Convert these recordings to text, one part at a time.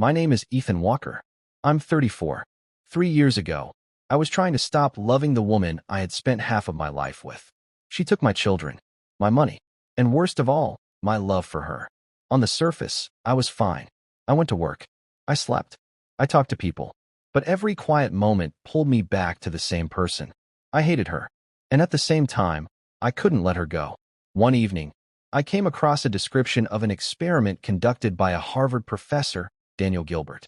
My name is Ethan Walker. I'm 34. 3 years ago, I was trying to stop loving the woman I had spent half of my life with. She took my children, my money, and worst of all, my love for her. On the surface, I was fine. I went to work. I slept. I talked to people. But every quiet moment pulled me back to the same person. I hated her. And at the same time, I couldn't let her go. One evening, I came across a description of an experiment conducted by a Harvard professor, Daniel Gilbert.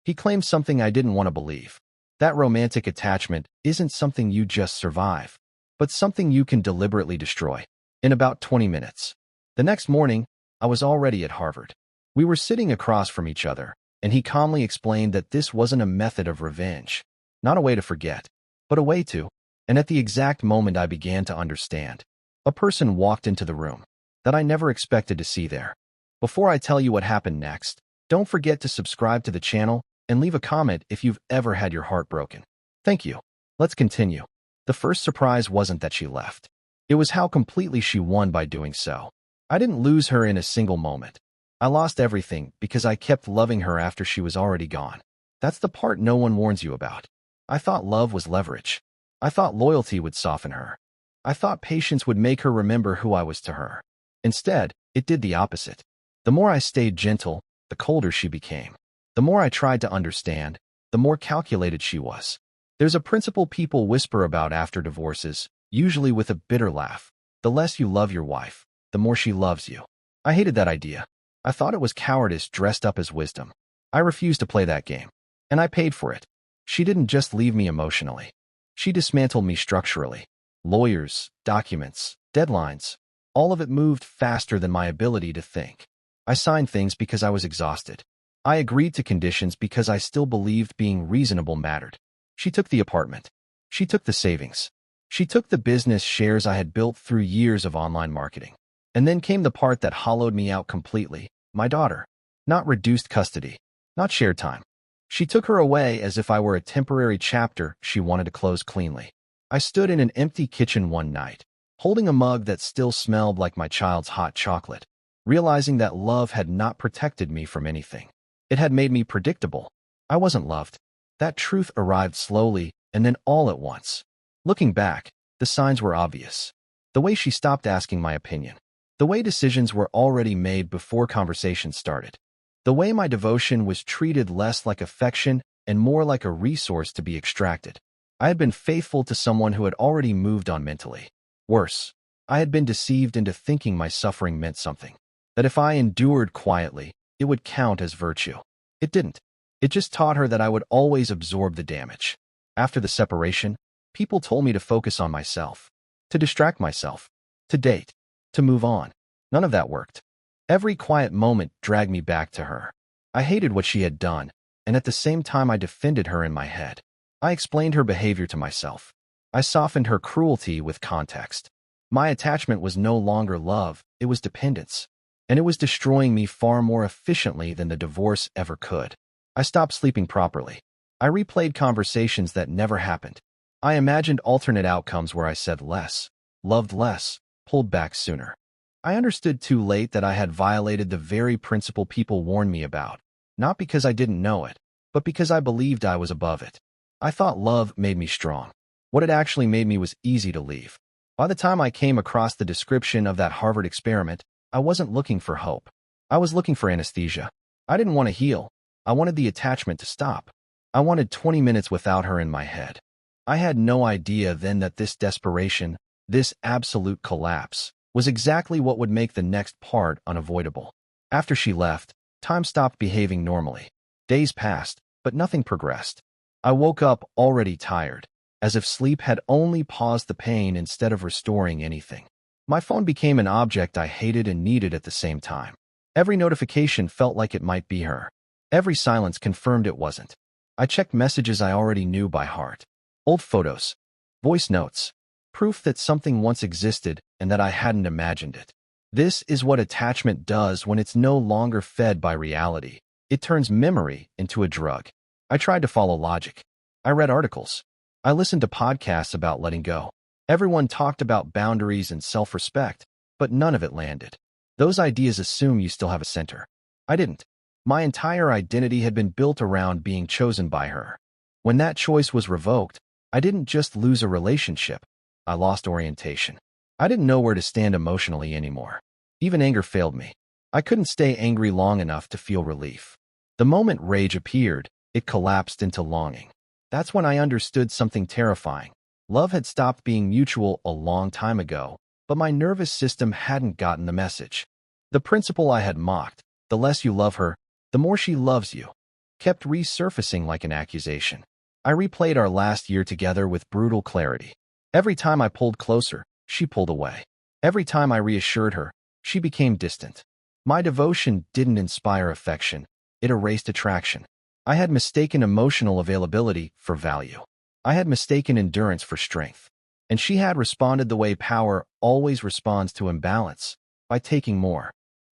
He claimed something I didn't want to believe. That romantic attachment isn't something you just survive, but something you can deliberately destroy. In about 20 minutes. The next morning, I was already at Harvard. We were sitting across from each other, and he calmly explained that this wasn't a method of revenge, not a way to forget, but a way to. And at the exact moment I began to understand, a person walked into the room that I never expected to see there. Before I tell you what happened next, don't forget to subscribe to the channel and leave a comment if you've ever had your heart broken. Thank you. Let's continue. The first surprise wasn't that she left. It was how completely she won by doing so. I didn't lose her in a single moment. I lost everything because I kept loving her after she was already gone. That's the part no one warns you about. I thought love was leverage. I thought loyalty would soften her. I thought patience would make her remember who I was to her. Instead, it did the opposite. The more I stayed gentle, the colder she became. The more I tried to understand, the more calculated she was. There's a principle people whisper about after divorces, usually with a bitter laugh. The less you love your wife, the more she loves you. I hated that idea. I thought it was cowardice dressed up as wisdom. I refused to play that game. And I paid for it. She didn't just leave me emotionally. She dismantled me structurally. Lawyers, documents, deadlines. All of it moved faster than my ability to think. I signed things because I was exhausted. I agreed to conditions because I still believed being reasonable mattered. She took the apartment. She took the savings. She took the business shares I had built through years of online marketing. And then came the part that hollowed me out completely, my daughter. Not reduced custody. Not shared time. She took her away as if I were a temporary chapter she wanted to close cleanly. I stood in an empty kitchen one night, holding a mug that still smelled like my child's hot chocolate, realizing that love had not protected me from anything. It had made me predictable. I wasn't loved. That truth arrived slowly and then all at once. Looking back, the signs were obvious. The way she stopped asking my opinion. The way decisions were already made before conversations started. The way my devotion was treated less like affection and more like a resource to be extracted. I had been faithful to someone who had already moved on mentally. Worse, I had been deceived into thinking my suffering meant something. That if I endured quietly, it would count as virtue. It didn't. It just taught her that I would always absorb the damage. After the separation, people told me to focus on myself, to distract myself, to date, to move on. None of that worked. Every quiet moment dragged me back to her. I hated what she had done, and at the same time I defended her in my head. I explained her behavior to myself. I softened her cruelty with context. My attachment was no longer love, it was dependence. And it was destroying me far more efficiently than the divorce ever could. I stopped sleeping properly. I replayed conversations that never happened. I imagined alternate outcomes where I said less, loved less, pulled back sooner. I understood too late that I had violated the very principle people warned me about, not because I didn't know it, but because I believed I was above it. I thought love made me strong. What it actually made me was easy to leave. By the time I came across the description of that Harvard experiment, I wasn't looking for hope. I was looking for anesthesia. I didn't want to heal. I wanted the attachment to stop. I wanted 20 minutes without her in my head. I had no idea then that this desperation, this absolute collapse, was exactly what would make the next part unavoidable. After she left, time stopped behaving normally. Days passed, but nothing progressed. I woke up already tired, as if sleep had only paused the pain instead of restoring anything. My phone became an object I hated and needed at the same time. Every notification felt like it might be her. Every silence confirmed it wasn't. I checked messages I already knew by heart. Old photos, voice notes, proof that something once existed and that I hadn't imagined it. This is what attachment does when it's no longer fed by reality. It turns memory into a drug. I tried to follow logic. I read articles. I listened to podcasts about letting go. Everyone talked about boundaries and self-respect, but none of it landed. Those ideas assume you still have a center. I didn't. My entire identity had been built around being chosen by her. When that choice was revoked, I didn't just lose a relationship. I lost orientation. I didn't know where to stand emotionally anymore. Even anger failed me. I couldn't stay angry long enough to feel relief. The moment rage appeared, it collapsed into longing. That's when I understood something terrifying. Love had stopped being mutual a long time ago, but my nervous system hadn't gotten the message. The principle I had mocked, the less you love her, the more she loves you, kept resurfacing like an accusation. I replayed our last year together with brutal clarity. Every time I pulled closer, she pulled away. Every time I reassured her, she became distant. My devotion didn't inspire affection, it erased attraction. I had mistaken emotional availability for value. I had mistaken endurance for strength. And she had responded the way power always responds to imbalance, by taking more.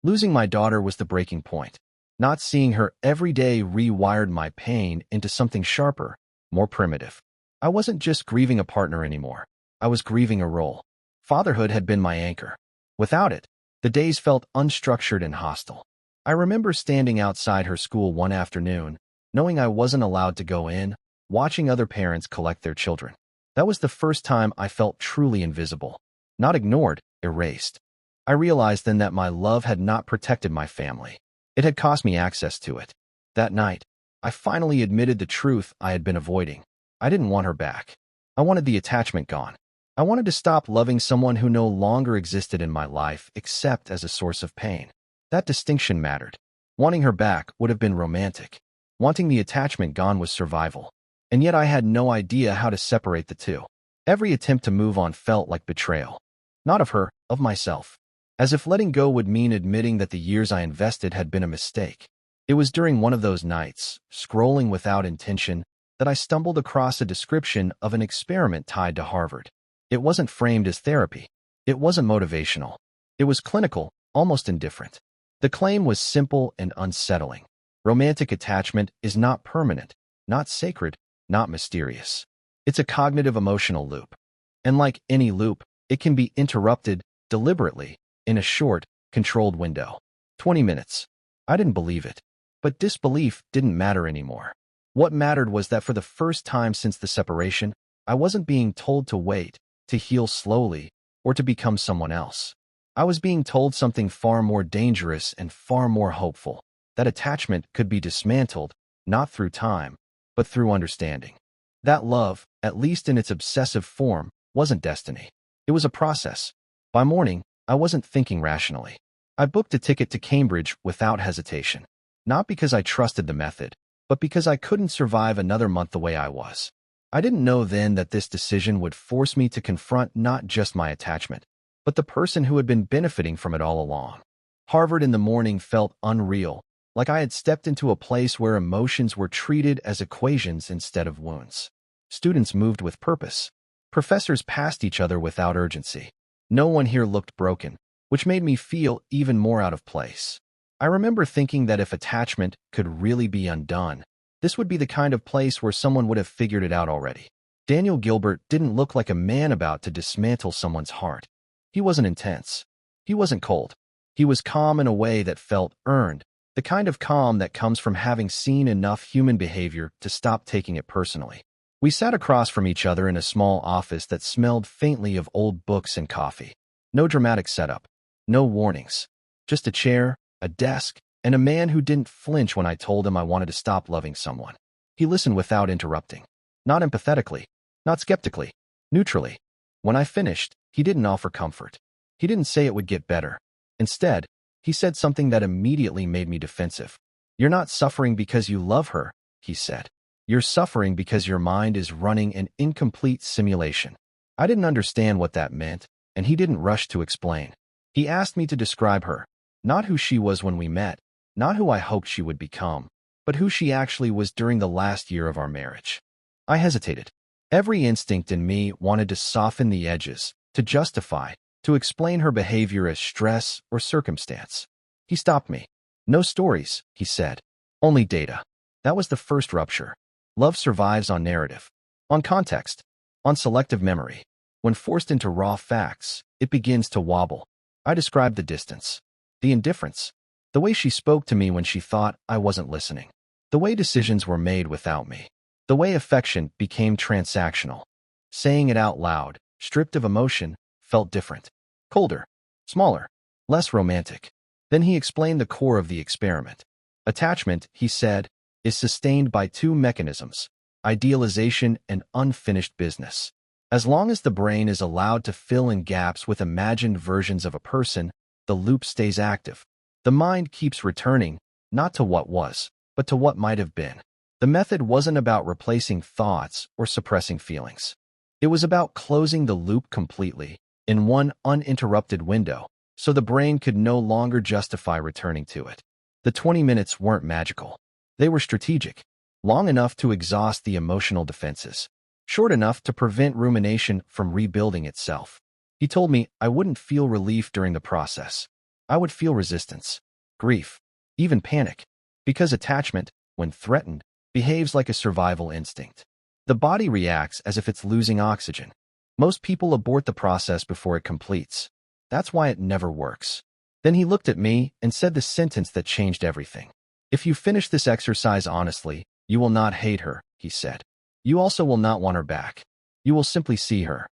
Losing my daughter was the breaking point. Not seeing her every day rewired my pain into something sharper, more primitive. I wasn't just grieving a partner anymore. I was grieving a role. Fatherhood had been my anchor. Without it, the days felt unstructured and hostile. I remember standing outside her school one afternoon, knowing I wasn't allowed to go in, watching other parents collect their children. That was the first time I felt truly invisible. Not ignored, erased. I realized then that my love had not protected my family. It had cost me access to it. That night, I finally admitted the truth I had been avoiding. I didn't want her back. I wanted the attachment gone. I wanted to stop loving someone who no longer existed in my life except as a source of pain. That distinction mattered. Wanting her back would have been romantic. Wanting the attachment gone was survival. And yet I had no idea how to separate the two. Every attempt to move on felt like betrayal. Not of her, of myself. As if letting go would mean admitting that the years I invested had been a mistake. It was during one of those nights, scrolling without intention, that I stumbled across a description of an experiment tied to Harvard. It wasn't framed as therapy. It wasn't motivational. It was clinical, almost indifferent. The claim was simple and unsettling. Romantic attachment is not permanent, not sacred, not mysterious. It's a cognitive emotional loop. And like any loop, it can be interrupted deliberately in a short, controlled window. 20 minutes. I didn't believe it. But disbelief didn't matter anymore. What mattered was that for the first time since the separation, I wasn't being told to wait, to heal slowly, or to become someone else. I was being told something far more dangerous and far more hopeful, that attachment could be dismantled, not through time, but through understanding. That love, at least in its obsessive form, wasn't destiny. It was a process. By morning, I wasn't thinking rationally. I booked a ticket to Cambridge without hesitation. Not because I trusted the method, but because I couldn't survive another month the way I was. I didn't know then that this decision would force me to confront not just my attachment, but the person who had been benefiting from it all along. Harvard in the morning felt unreal, like I had stepped into a place where emotions were treated as equations instead of wounds. Students moved with purpose. Professors passed each other without urgency. No one here looked broken, which made me feel even more out of place. I remember thinking that if attachment could really be undone, this would be the kind of place where someone would have figured it out already. Daniel Gilbert didn't look like a man about to dismantle someone's heart. He wasn't intense. He wasn't cold. He was calm in a way that felt earned, the kind of calm that comes from having seen enough human behavior to stop taking it personally. We sat across from each other in a small office that smelled faintly of old books and coffee. No dramatic setup. No warnings. Just a chair, a desk, and a man who didn't flinch when I told him I wanted to stop loving someone. He listened without interrupting. Not empathetically. Not skeptically. Neutrally. When I finished, he didn't offer comfort. He didn't say it would get better. Instead, he said something that immediately made me defensive. "You're not suffering because you love her," he said. "You're suffering because your mind is running an incomplete simulation." I didn't understand what that meant, and he didn't rush to explain. He asked me to describe her, not who she was when we met, not who I hoped she would become, but who she actually was during the last year of our marriage. I hesitated. Every instinct in me wanted to soften the edges, to justify, to explain her behavior as stress or circumstance. He stopped me. "No stories," he said. "Only data." That was the first rupture. Love survives on narrative, on context, on selective memory. When forced into raw facts, it begins to wobble. I described the distance, the indifference, The way she spoke to me when she thought I wasn't listening. The way decisions were made without me. The way affection became transactional. Saying it out loud, stripped of emotion, felt different. Colder. Smaller. Less romantic. Then he explained the core of the experiment. Attachment, he said, is sustained by two mechanisms: idealization and unfinished business. As long as the brain is allowed to fill in gaps with imagined versions of a person, the loop stays active. The mind keeps returning, not to what was, but to what might have been. The method wasn't about replacing thoughts or suppressing feelings. It was about closing the loop completely, in one uninterrupted window, so the brain could no longer justify returning to it. The 20 minutes weren't magical. They were strategic, long enough to exhaust the emotional defenses, short enough to prevent rumination from rebuilding itself. He told me I wouldn't feel relief during the process. I would feel resistance, grief, even panic, because attachment, when threatened, behaves like a survival instinct. The body reacts as if it's losing oxygen. Most people abort the process before it completes. That's why it never works. Then he looked at me and said the sentence that changed everything. If you finish this exercise honestly, you will not hate her, he said. You also will not want her back. You will simply see her.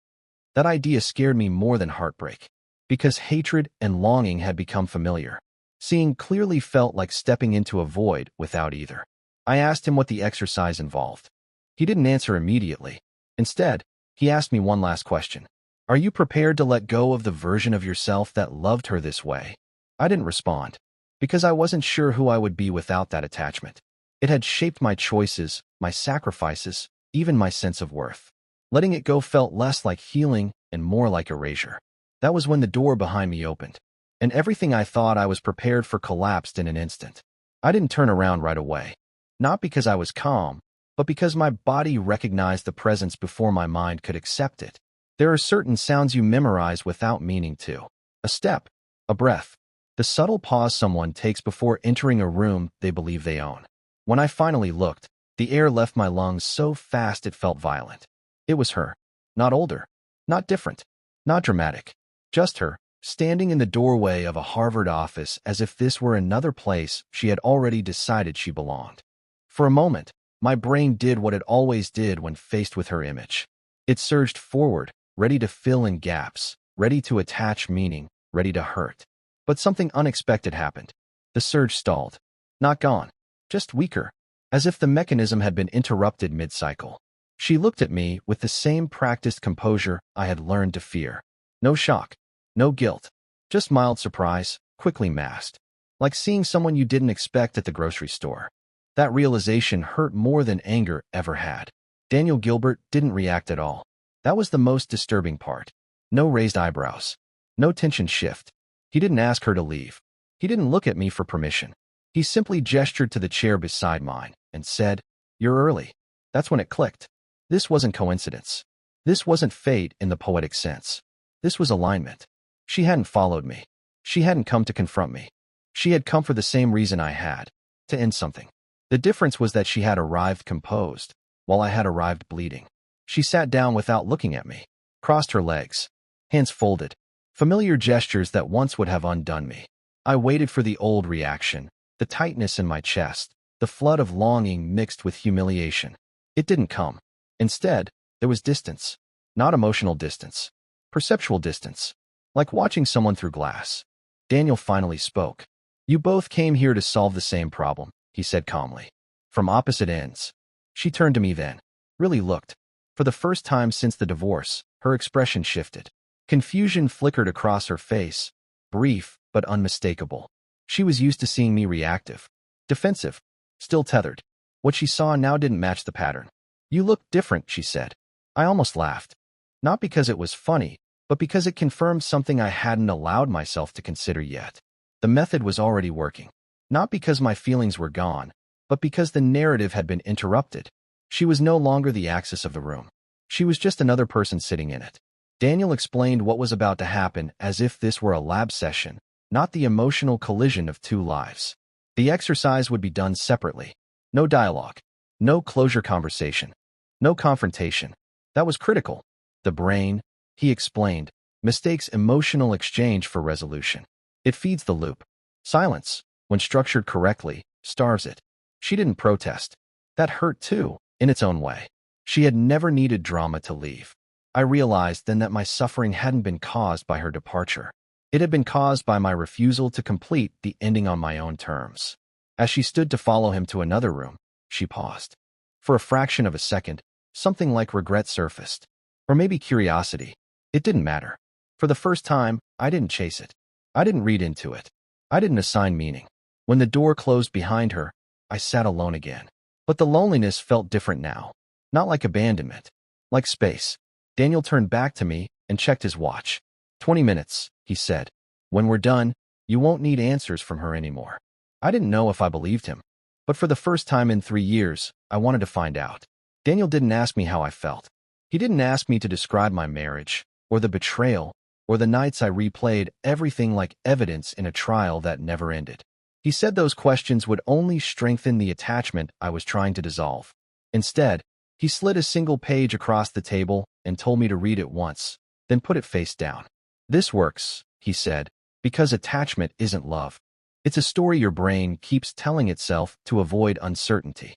That idea scared me more than heartbreak, because hatred and longing had become familiar. Seeing clearly felt like stepping into a void without either. I asked him what the exercise involved. He didn't answer immediately. Instead, he asked me one last question. Are you prepared to let go of the version of yourself that loved her this way? I didn't respond, because I wasn't sure who I would be without that attachment. It had shaped my choices, my sacrifices, even my sense of worth. Letting it go felt less like healing and more like erasure. That was when the door behind me opened, and everything I thought I was prepared for collapsed in an instant. I didn't turn around right away. Not because I was calm, but because my body recognized the presence before my mind could accept it. There are certain sounds you memorize without meaning to. A step, a breath, the subtle pause someone takes before entering a room they believe they own. When I finally looked, the air left my lungs so fast it felt violent. It was her. Not older. Not different. Not dramatic. Just her, standing in the doorway of a Harvard office as if this were another place she had already decided she belonged. For a moment, my brain did what it always did when faced with her image. It surged forward, ready to fill in gaps, ready to attach meaning, ready to hurt. But something unexpected happened. The surge stalled. Not gone. Just weaker. As if the mechanism had been interrupted mid-cycle. She looked at me with the same practiced composure I had learned to fear. No shock. No guilt. Just mild surprise, quickly masked. Like seeing someone you didn't expect at the grocery store. That realization hurt more than anger ever had. Daniel Gilbert didn't react at all. That was the most disturbing part. No raised eyebrows. No tension shift. He didn't ask her to leave. He didn't look at me for permission. He simply gestured to the chair beside mine and said, "You're early." That's when it clicked. This wasn't coincidence. This wasn't fate in the poetic sense. This was alignment. She hadn't followed me. She hadn't come to confront me. She had come for the same reason I had, to end something. The difference was that she had arrived composed, while I had arrived bleeding. She sat down without looking at me, crossed her legs, hands folded, familiar gestures that once would have undone me. I waited for the old reaction, the tightness in my chest, the flood of longing mixed with humiliation. It didn't come. Instead, there was distance. Not emotional distance. Perceptual distance. Like watching someone through glass. Daniel finally spoke. "You both came here to solve the same problem," he said calmly. "From opposite ends." She turned to me then. Really looked. For the first time since the divorce, her expression shifted. Confusion flickered across her face. Brief, but unmistakable. She was used to seeing me reactive. Defensive. Still tethered. What she saw now didn't match the pattern. "You look different," she said. I almost laughed. Not because it was funny, but because it confirmed something I hadn't allowed myself to consider yet. The method was already working. Not because my feelings were gone, but because the narrative had been interrupted. She was no longer the axis of the room. She was just another person sitting in it. Daniel explained what was about to happen as if this were a lab session, not the emotional collision of two lives. The exercise would be done separately. No dialogue. No closure conversation. No confrontation. That was critical. The brain, he explained, mistakes emotional exchange for resolution. It feeds the loop. Silence. when structured correctly, starves it. She didn't protest. That hurt too, in its own way. She had never needed drama to leave. I realized then that my suffering hadn't been caused by her departure. It had been caused by my refusal to complete the ending on my own terms. As she stood to follow him to another room, she paused. For a fraction of a second, something like regret surfaced. Or maybe curiosity. It didn't matter. For the first time, I didn't chase it. I didn't read into it. I didn't assign meaning. When the door closed behind her, I sat alone again. But the loneliness felt different now. Not like abandonment. Like space. Daniel turned back to me and checked his watch. 20 minutes, he said. When we're done, you won't need answers from her anymore. I didn't know if I believed him. But for the first time in 3 years, I wanted to find out. Daniel didn't ask me how I felt. He didn't ask me to describe my marriage, or the betrayal, or the nights I replayed everything like evidence in a trial that never ended. He said those questions would only strengthen the attachment I was trying to dissolve. Instead, he slid a single page across the table and told me to read it once, then put it face down. This works, he said, because attachment isn't love. It's a story your brain keeps telling itself to avoid uncertainty.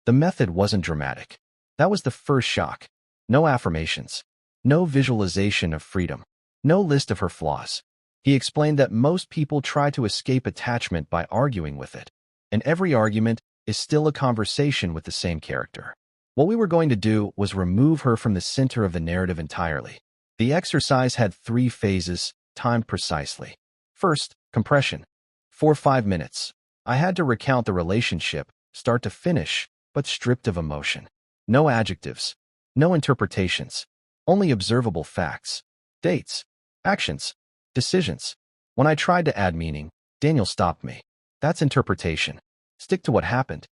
The method wasn't dramatic. That was the first shock. No affirmations. No visualization of freedom. No list of her flaws. He explained that most people try to escape attachment by arguing with it. And every argument is still a conversation with the same character. What we were going to do was remove her from the center of the narrative entirely. The exercise had 3 phases, timed precisely. First, compression. For 5 minutes, I had to recount the relationship, start to finish, but stripped of emotion. No adjectives. No interpretations. Only observable facts. Dates. Actions. Decisions. When I tried to add meaning, Daniel stopped me. That's interpretation. Stick to what happened.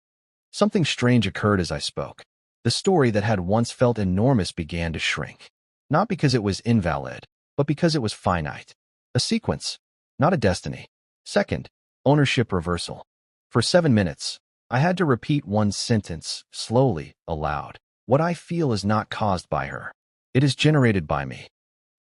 Something strange occurred as I spoke. The story that had once felt enormous began to shrink. Not because it was invalid, but because it was finite. A sequence, not a destiny. Second, ownership reversal. For 7 minutes, I had to repeat one sentence, slowly, aloud. What I feel is not caused by her. It is generated by me.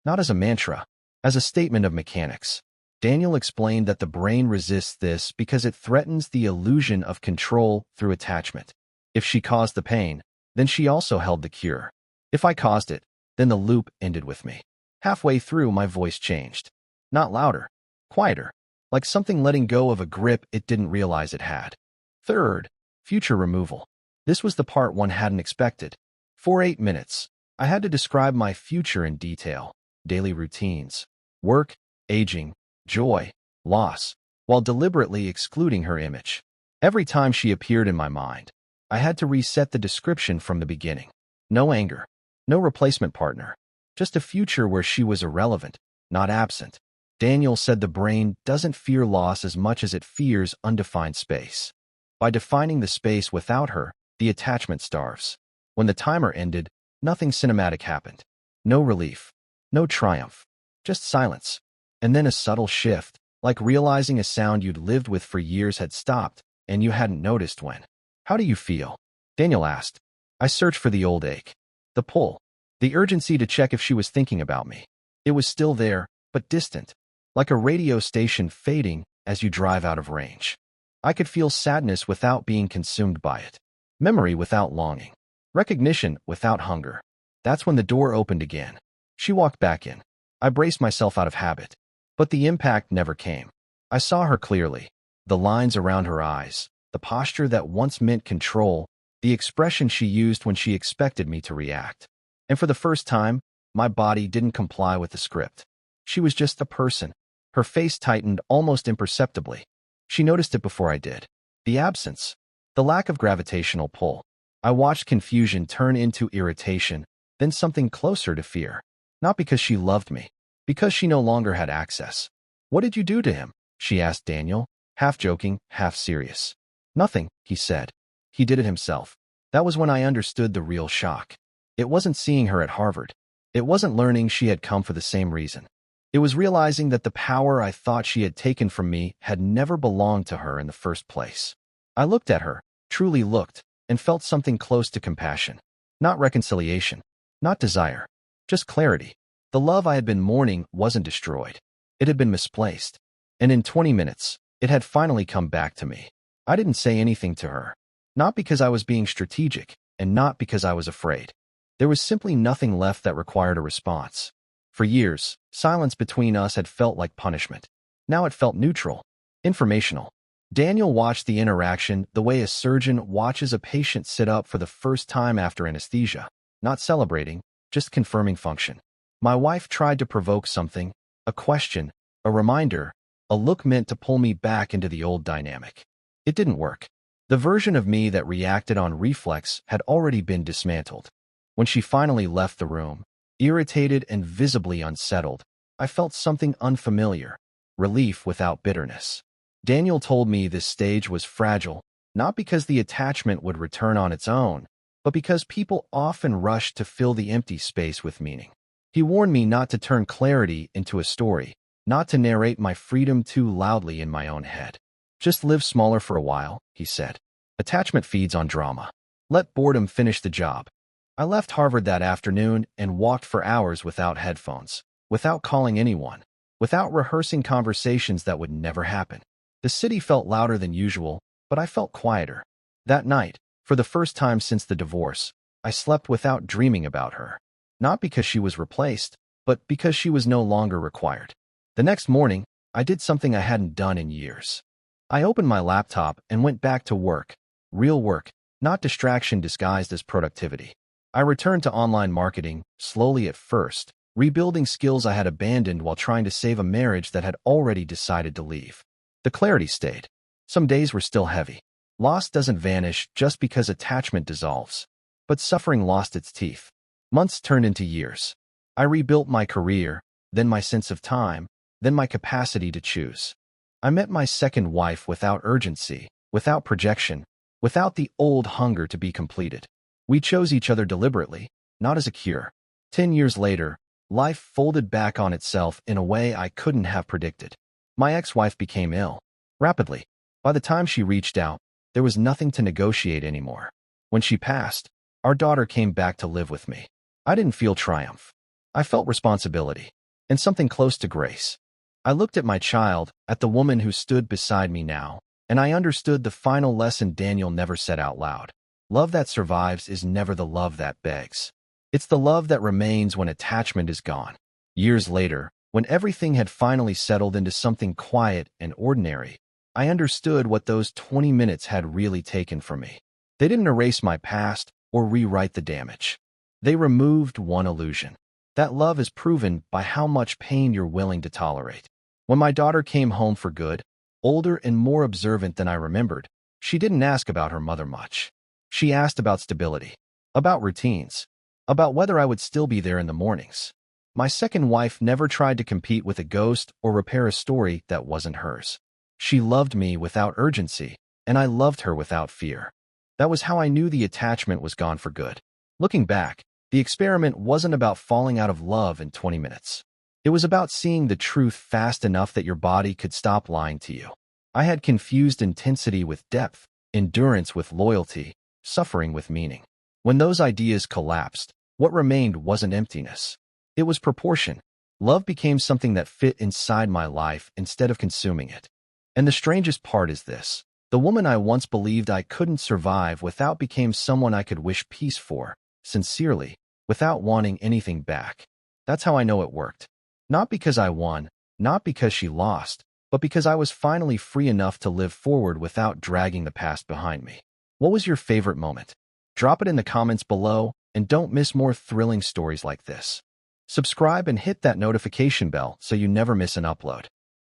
Not as a mantra, as a statement of mechanics. Daniel explained that the brain resists this because it threatens the illusion of control through attachment. If she caused the pain, then she also held the cure. If I caused it, then the loop ended with me. Halfway through, my voice changed. Not louder, quieter, like something letting go of a grip it didn't realize it had. Third, future removal. This was the part one hadn't expected. For 8 minutes, I had to describe my future in detail. Daily routines, work, aging, joy, loss, while deliberately excluding her image. Every time she appeared in my mind, I had to reset the description from the beginning. No anger, no replacement partner, just a future where she was irrelevant, not absent. Daniel said the brain doesn't fear loss as much as it fears undefined space. By defining the space without her, the attachment starves. When the timer ended, nothing cinematic happened. No relief, no triumph, just silence. And then a subtle shift, like realizing a sound you'd lived with for years had stopped, and you hadn't noticed when. How do you feel? Daniel asked. I searched for the old ache. The pull. The urgency to check if she was thinking about me. It was still there, but distant. Like a radio station fading as you drive out of range. I could feel sadness without being consumed by it. Memory without longing. Recognition without hunger. That's when the door opened again. She walked back in. I braced myself out of habit. But the impact never came. I saw her clearly. The lines around her eyes. The posture that once meant control. The expression she used when she expected me to react. And for the first time, my body didn't comply with the script. She was just a person. Her face tightened almost imperceptibly. She noticed it before I did. The absence. The lack of gravitational pull. I watched confusion turn into irritation, then something closer to fear. Not because she loved me. Because she no longer had access. What did you do to him? She asked Daniel, half joking, half serious. Nothing, he said. He did it himself. That was when I understood the real shock. It wasn't seeing her at Harvard. It wasn't learning she had come for the same reason. It was realizing that the power I thought she had taken from me had never belonged to her in the first place. I looked at her, truly looked, and felt something close to compassion. Not reconciliation. Not desire. Just clarity. The love I had been mourning wasn't destroyed. It had been misplaced. And in 20 minutes, It had finally come back to me. I didn't say anything to her. Not because I was being strategic, and not because I was afraid. There was simply nothing left that required a response. For years, silence between us had felt like punishment. Now it felt neutral, informational. Daniel watched the interaction the way a surgeon watches a patient sit up for the first time after anesthesia, not celebrating, just confirming function. My wife tried to provoke something, a question, a reminder, a look meant to pull me back into the old dynamic. It didn't work. The version of me that reacted on reflex had already been dismantled. When she finally left the room, irritated and visibly unsettled, I felt something unfamiliar, relief without bitterness. Daniel told me this stage was fragile, not because the attachment would return on its own, but because people often rush to fill the empty space with meaning. He warned me not to turn clarity into a story, not to narrate my freedom too loudly in my own head. Just live smaller for a while, he said. Attachment feeds on drama. Let boredom finish the job. I left Harvard that afternoon and walked for hours without headphones, without calling anyone, without rehearsing conversations that would never happen. The city felt louder than usual, but I felt quieter. That night, for the first time since the divorce, I slept without dreaming about her. Not because she was replaced, but because she was no longer required. The next morning, I did something I hadn't done in years. I opened my laptop and went back to work. Real work, not distraction disguised as productivity. I returned to online marketing, slowly at first, rebuilding skills I had abandoned while trying to save a marriage that had already decided to leave. The clarity stayed. Some days were still heavy. Loss doesn't vanish just because attachment dissolves. But suffering lost its teeth. Months turned into years. I rebuilt my career, then my sense of time, then my capacity to choose. I met my second wife without urgency, without projection, without the old hunger to be completed. We chose each other deliberately, not as a cure. 10 years later, life folded back on itself in a way I couldn't have predicted. My ex-wife became ill. Rapidly. By the time she reached out, there was nothing to negotiate anymore. When she passed, our daughter came back to live with me. I didn't feel triumph. I felt responsibility, and something close to grace. I looked at my child, at the woman who stood beside me now, and I understood the final lesson Daniel never said out loud. Love that survives is never the love that begs. It's the love that remains when attachment is gone. Years later, when everything had finally settled into something quiet and ordinary, I understood what those 20 minutes had really taken from me. They didn't erase my past or rewrite the damage. They removed one illusion. That love is proven by how much pain you're willing to tolerate. When my daughter came home for good, older and more observant than I remembered, she didn't ask about her mother much. She asked about stability, about routines, about whether I would still be there in the mornings. My second wife never tried to compete with a ghost or repair a story that wasn't hers. She loved me without urgency, and I loved her without fear. That was how I knew the attachment was gone for good. Looking back, the experiment wasn't about falling out of love in 20 minutes. It was about seeing the truth fast enough that your body could stop lying to you. I had confused intensity with depth, endurance with loyalty, suffering with meaning. When those ideas collapsed, what remained wasn't emptiness. It was proportion. Love became something that fit inside my life instead of consuming it. And the strangest part is this. The woman I once believed I couldn't survive without became someone I could wish peace for, sincerely, without wanting anything back. That's how I know it worked. Not because I won, not because she lost, but because I was finally free enough to live forward without dragging the past behind me. What was your favorite moment? Drop it in the comments below, and don't miss more thrilling stories like this. Subscribe and hit that notification bell so you never miss an upload.